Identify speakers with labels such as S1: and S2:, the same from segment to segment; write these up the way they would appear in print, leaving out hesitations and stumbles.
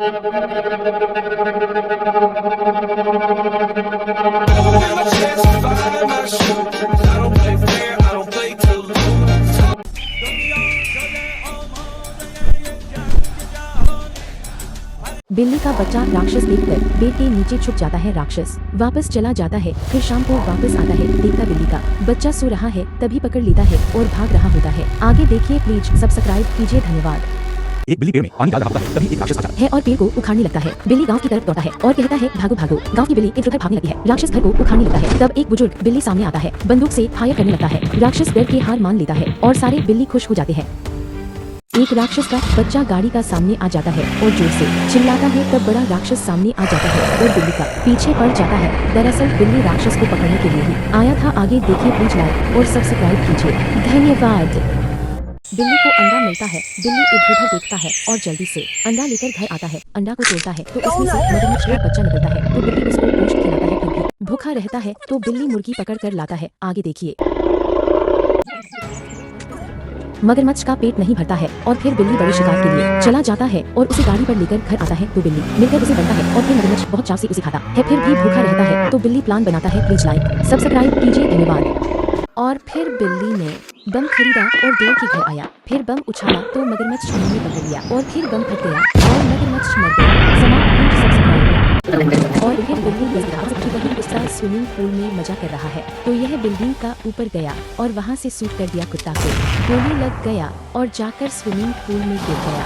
S1: बिल्ली का बच्चा राक्षस देखकर पेड़ के नीचे छुप जाता है। राक्षस वापस चला जाता है। फिर शाम को वापस आता है, देखता बिल्ली का बच्चा सो रहा है, तभी पकड़ लेता है और भाग रहा होता है। आगे देखिए, प्लीज सब्सक्राइब कीजिए, धन्यवाद।
S2: एक बिल्ली पेड़ में पानी डाल रहा होता है, तभी एक राक्षस आता
S1: है और पेड़ को उखाड़ने लगता है। बिल्ली गांव की तरफ दौड़ता है और कहता है, भागो भागो। गांव की बिल्ली इधर-उधर भागने लगती है। राक्षस घर को उखाड़ने लगता है। तब एक बुजुर्ग बिल्ली सामने आता है, बंदूक से फायर करने लगता है। राक्षस डर के हार मान लेता है और सारे बिल्ली खुश हो जाते हैं। एक राक्षस का बच्चा गाड़ी का सामने आ जाता है और जोर से चिल्लाता है। तब बड़ा राक्षस सामने आ जाता है और बिल्ली का पीछे पड़ जाता है। दरअसल बिल्ली राक्षस को पकड़ने के लिए ही आया था। आगे देखिए, प्लीज लाइक और सब्सक्राइब कीजिए, धन्यवाद। बिल्ली को अंडा मिलता है। बिल्ली इधर-उधर देखता है और जल्दी से अंडा लेकर घर आता है। अंडा को तोड़ता है तो उसमें से मगरमच्छ का बच्चा निकलता है। तो बिल्ली उसको गोश्त खिलाता है, फिर भी भूखा रहता है तो बिल्ली मुर्गी पकड़ कर लाता है। आगे देखिए, मगरमच्छ का पेट नहीं भरता है और फिर बिल्ली बड़े शिकार के लिए चला जाता है और उसे गाड़ी पर लेकर घर आता है। तो बिल्ली मिलकर उसे बनता है और फिर मगरमच्छ बहुत चाव से उसे खाता है, फिर भी भूखा रहता है। तो बिल्ली प्लान बनाता है, प्लीज लाइक सब्सक्राइब कीजिए, धन्यवाद। और फिर बिल्ली ने बम खरीदा और दौड़ के घर आया। फिर बम उछाला तो मगरमच्छ ने पकड़ लिया और फिर बम फट गया और मगरमच्छ मर गया। समाप्त। Please subscribe. और फिर बिल्ली स्विमिंग पूल में मजा कर रहा है तो यह बिल्डिंग का ऊपर गया और वहां से शूट कर दिया कुत्ता को। गोली लग गया और जाकर स्विमिंग पूल में गिर गया।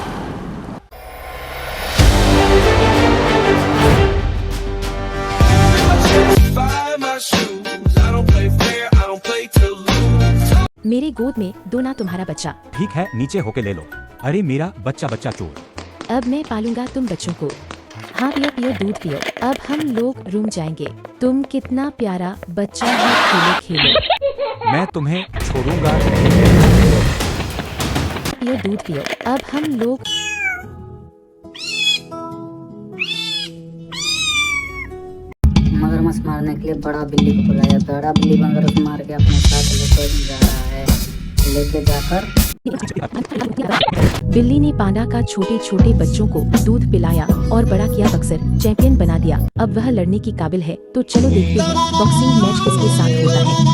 S1: मेरे गोद में दो ना तुम्हारा बच्चा।
S2: ठीक है, नीचे होके ले लो। अरे मेरा बच्चा बच्चा चोर।
S1: अब मैं पालूंगा तुम बच्चों को। हाँ पियो पियो, दूध पियो। अब हम लोग रूम जाएंगे। तुम कितना प्यारा बच्चा है, खेलो खेलो।
S2: मैं तुम्हें छोड़ूंगा।
S1: पियो दूध पियो। अब हम लोग
S3: मगरमच्छ मारने के लिए बड़ा बिल्ली को बुलाया। बड़ा बिल्ली मगरमच्छ मार के अपने साथ लेकर जा रहा है। लेके जाकर
S1: बिल्ली ने पांडा का छोटे छोटे बच्चों को दूध पिलाया और बड़ा किया, बक्सर चैंपियन बना दिया। अब वह लड़ने की काबिल है। तो चलो देखते हैं बॉक्सिंग मैच किसके साथ होता है।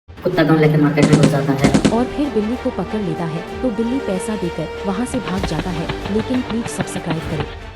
S3: कुत्ता गाँव लेकर मार्केट में घुस जाता है
S1: और फिर बिल्ली को पकड़ लेता है। तो बिल्ली पैसा देकर वहां से भाग जाता है। लेकिन प्लीज सब्सक्राइब करें।